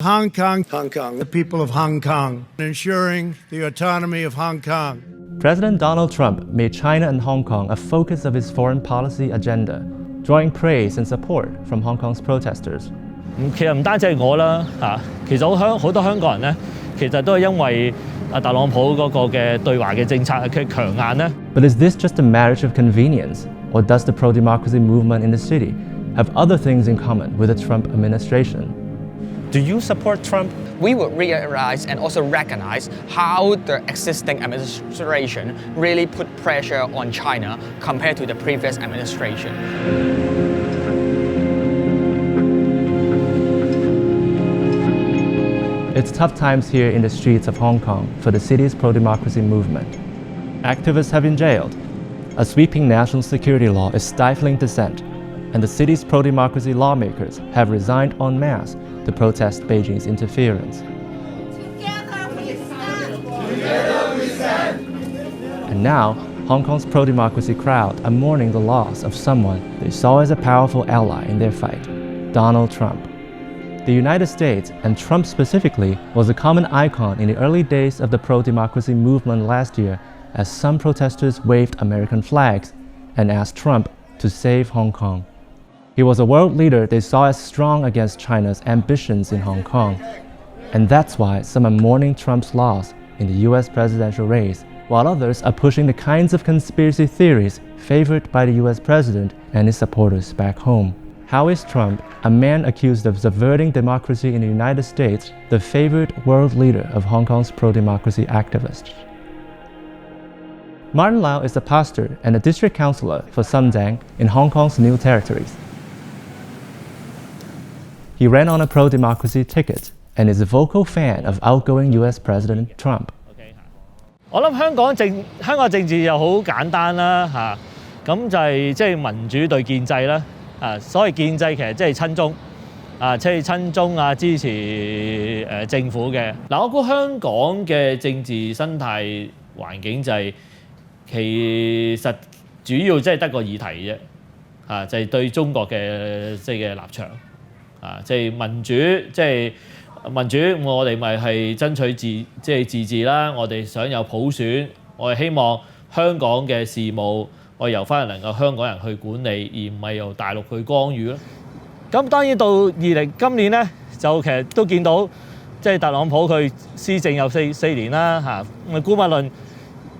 Hong Kong, the people of Hong Kong, ensuring the autonomy of Hong Kong. President Donald Trump made China and Hong Kong a focus of his foreign policy agenda, drawing praise and support from Hong Kong's protesters. 其實唔單止係我啦，其實好多香港人咧，其實都係因為特朗普嗰個嘅對華嘅政策嘅強硬咧。But is this just a marriage of convenience, or does the pro-democracy movement in the city have other things in common with the Trump administration? Do you support Trump? We would realize and also recognize how the existing administration really put pressure on China compared to the previous administration. It's tough times here in the streets of Hong Kong for the city's pro-democracy movement. Activists have been jailed. A sweeping national security law is stifling dissent, and the city's pro-democracy lawmakers have resigned en masse to protest Beijing's interference. And now, Hong Kong's pro-democracy crowd are mourning the loss of someone they saw as a powerful ally in their fight, Donald Trump. The United States, and Trump specifically, was a common icon in the early days of the pro-democracy movement last year, as some protesters waved American flags and asked Trump to save Hong Kong. He was a world leader they saw as strong against China's ambitions in Hong Kong. And that's why some are mourning Trump's loss in the US presidential race, while others are pushing the kinds of conspiracy theories favored by the US president and his supporters back home. How is Trump, a man accused of subverting democracy in the United States, the favored world leader of Hong Kong's pro-democracy activists? Martin Lau is a pastor and a district councillor for Sundang in Hong Kong's New Territories. He ran on a pro-democracy ticket and is a vocal fan of outgoing US President Trump. 我諗香港政治又好簡單啦咁就係即係民主對建制啦所謂建制其實即係親中即係親中支持政府嘅嗱，我估香港嘅政治生態環境就係其實主要即係得個議題啫就係對中國嘅即係嘅立場即係民主即係。民主，我哋咪係爭取自治啦。我哋想有普選，我哋希望香港嘅事務，我由翻能夠香港人去管理，而唔係由大陸去干預咯。咁當然到今年咧，就其實都見到即係特朗普佢施政有四年啦姑勿論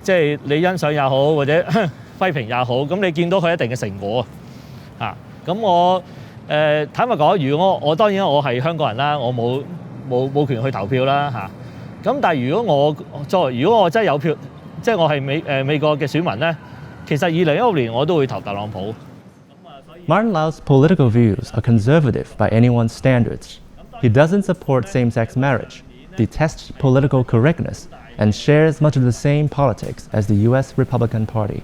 即係你欣賞也好，或者批評也好，咁你見到佢一定嘅成果咁我坦白講，如果我當然我係香港人啦，我冇權去投票啦咁但係如果我真係有票，即係我係美國嘅選民咧，其實2016年我都會投特朗普。Martin Lau's political views are conservative by anyone's standards. He doesn't support same-sex marriage, detests political correctness, and shares much of the same politics as the US Republican Party.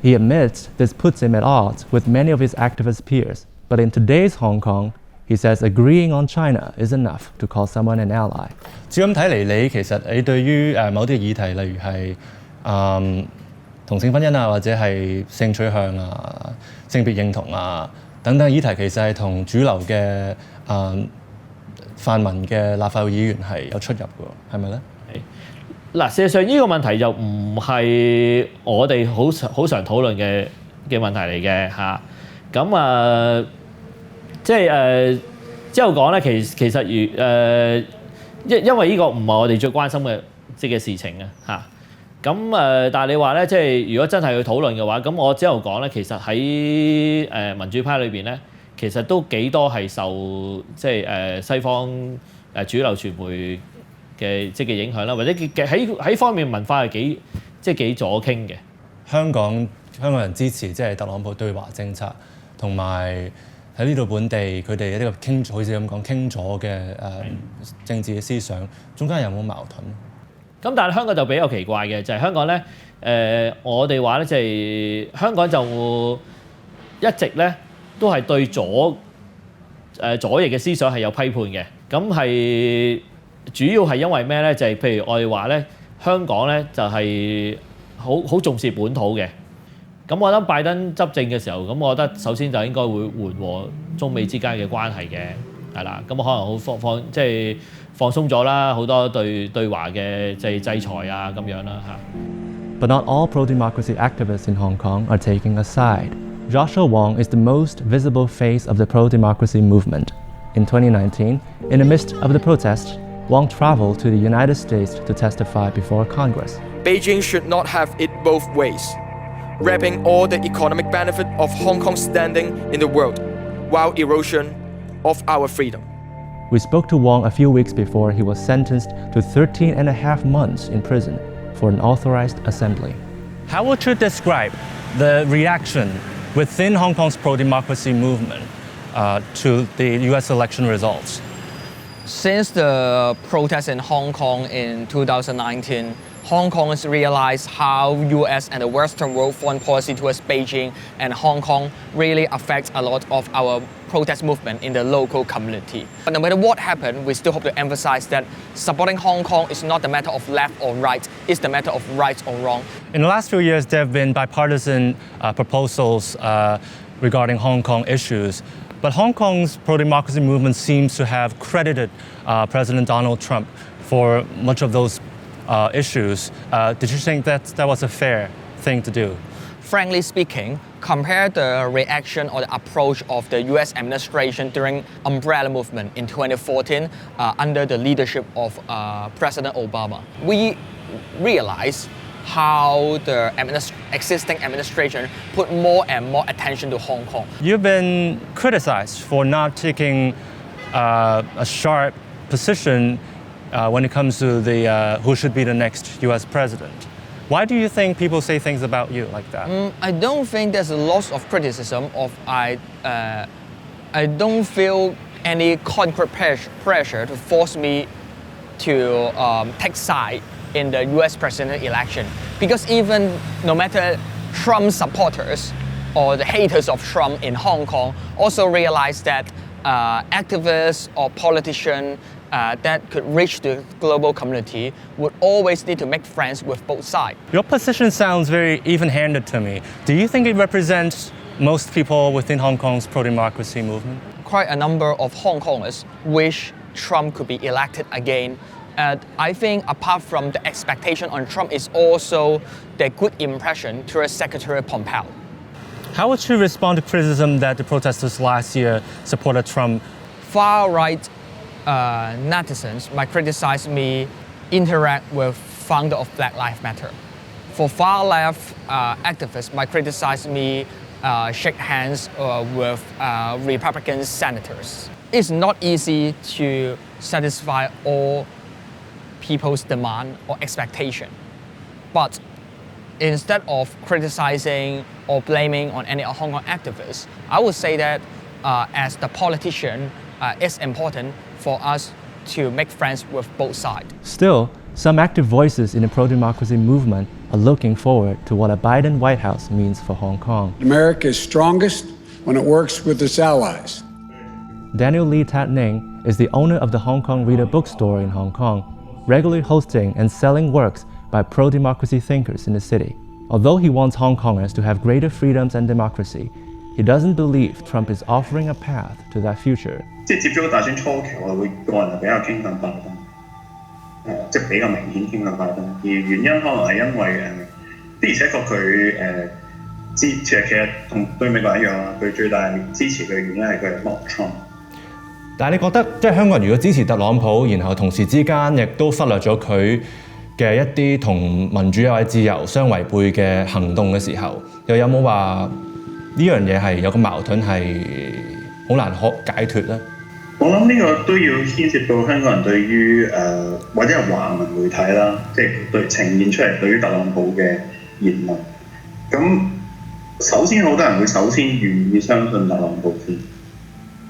He admits this puts him at odds with many of his activist peers, but in today's Hong Kong, he says agreeing on China is enough to call someone an ally. 照咁睇嚟，你其實你對於某啲議題，例如係同性婚姻或者係性取向性別認同等等議題，其實係同主流嘅泛民嘅立法會議員係有出入嘅，係咪咧？嗱，事實上呢個問題就唔係我哋好常討論嘅問題嚟嘅咁即係之後講咧，其實因為呢個唔係我哋最關心嘅事情咁但係你話咧，即係如果真係去討論嘅話，咁我之後講咧，其實喺民主派裏邊咧，其實都幾多係受即係西方主流傳媒嘅即係影響啦，或者喺方面文化係幾左傾嘅。香港人支持即係特朗普對華政策，同埋喺呢度本地佢哋呢個好似咁講傾咗嘅政治嘅思想，中間有冇矛盾？咁但係香港就比較奇怪嘅，就係香港咧我哋話咧就係香港就一直咧都係對左翼嘅思想係有批判嘅，咁係主要係因為咩咧？就係譬如我哋話咧，香港咧就係好重視本土嘅。咁我覺得拜登執政嘅時候，咁我覺得首先就應該會緩和中美之間嘅關係嘅。係啦，咁可能好即係放鬆咗啦，好多對華嘅即係制裁啊咁樣啦嚇。But not all pro-democracy activists in Hong Kong are taking a side. Joshua Wong is the most visible face of the pro-democracy movement. In 2019, in the midst of the protests, Wong traveled to the United States to testify before Congress. Beijing should not have it both ways, wrapping all the economic benefit of Hong Kong's standing in the world, while erosion of our freedom. We spoke to Wong a few weeks before he was sentenced to 13.5 months in prison for an unauthorized assembly. How would you describe the reaction within Hong Kong's pro-democracy movement to the US election results? Since the protests in Hong Kong in 2019, Hong Kongers realized how US and the Western world foreign policy towards Beijing and Hong Kong really affects a lot of our protest movement in the local community. But no matter what happened, we still hope to emphasize that supporting Hong Kong is not the matter of left or right, it's the matter of right or wrong. In the last few years, there have been bipartisan proposals regarding Hong Kong issues. But Hong Kong's pro-democracy movement seems to have credited President Donald Trump for much of those issues. Did you think that was a fair thing to do? Frankly speaking, compare the reaction or the approach of the US administration during umbrella movement in 2014 under the leadership of President Obama. We realized how the existing administration put more and more attention to Hong Kong. You've been criticized for not taking a sharp position when it comes to who should be the next US president. Why do you think people say things about you like that? I don't think there's a lot of criticism I don't feel any concrete pressure to force me to take side in the US presidential election. Because even no matter Trump supporters or the haters of Trump in Hong Kong also realize that activists or politicians that could reach the global community would always need to make friends with both sides. Your position sounds very even-handed to me. Do you think it represents most people within Hong Kong's pro-democracy movement? Quite a number of Hong Kongers wish Trump could be elected again. And I think apart from the expectation on Trump is also the good impression towards Secretary Pompeo. How would you respond to criticism that the protesters last year supported Trump? Far-right netizens might criticize me interact with founder of Black Lives Matter. For far-left activists might criticize me shake hands with Republican senators. It's not easy to satisfy all people's demand or expectation. But instead of criticizing or blaming on any Hong Kong activists, I would say that as the politician, it's important for us to make friends with both sides. Still, some active voices in the pro-democracy movement are looking forward to what a Biden White House means for Hong Kong. America is strongest when it works with its allies. Daniel Lee Tat Ning is the owner of the Hong Kong Reader Bookstore in Hong Kong, regularly hosting and selling works by pro-democracy thinkers in the city. Although he wants Hong Kongers to have greater freedoms and democracy, he doesn't believe Trump is offering a path to that future. 即係接觸大選初期，我會個人係比較傾向拜登，即係比較明顯傾向拜登。而原因可能係因為的而且確佢其實同對美國人一樣啦，佢最大支持嘅原因係佢係 mock Trump。但係你覺得即係香港人如果支持特朗普，然後同時之間亦都忽略咗佢嘅一啲同民主或者自由相違背嘅行動嘅時候，又有冇話呢樣嘢係有個矛盾係好難解決咧？我諗呢個都要牽涉到香港人對於或者係華文媒體啦，即係對呈現出嚟對於特朗普嘅言論。咁首先好多人會首先願意相信特朗普先。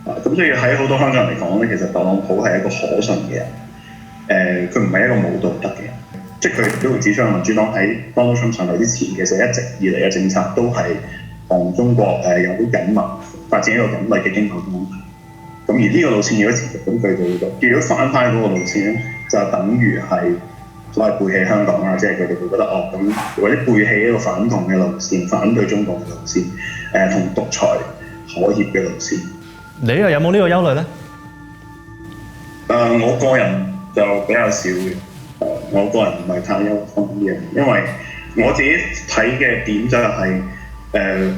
咁所以喺好多香港人嚟講咧，其實特朗普係一個可信嘅人。佢唔係一個冇道德嘅人。即係佢都會指出，民主黨喺 Donald Trump 上台之前，其實一直以嚟嘅政策都係同中國有好緊密發展一個緊密嘅經貿關係。咁而呢個路線如果持續，咁佢就會如果翻嗰個路線咧，就等於係所謂背棄香港啦，即係佢哋會覺得咁或者背棄一個反共嘅路線、反對中國嘅路線，同獨裁可協嘅路線。你又有冇呢個憂慮咧？我個人就比較少嘅，我個人唔係太憂心呢樣，因為我自己睇嘅點就係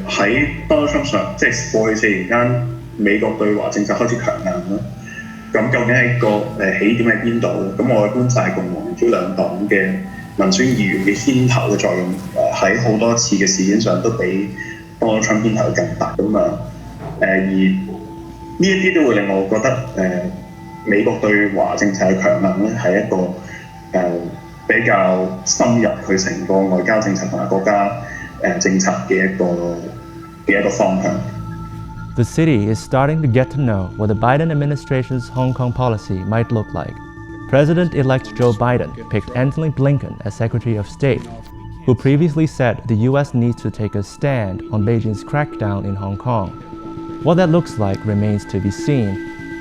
喺 Donald Trump 上，即係過去4年間美國對華政策開始強硬啦。咁究竟係個起點喺邊度？咁我觀察共和民主兩黨嘅民選議員嘅牽頭嘅作用，喺好多次嘅事件上都比 Donald Trump 牽頭更大咁啊！而呢一啲都會令我覺得美國對華政策嘅強硬咧係一個比較深入佢成個外交政策同埋國家政策嘅一個方向。The city is starting to get to know what the Biden administration's Hong Kong policy might look like. President-elect Joe Biden picked Antony Blinken as Secretary of State, who previously said the US needs to take a stand on Beijing's crackdown in Hong Kong. What that looks like remains to be seen,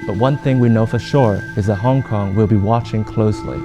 but one thing we know for sure is that Hong Kong will be watching closely.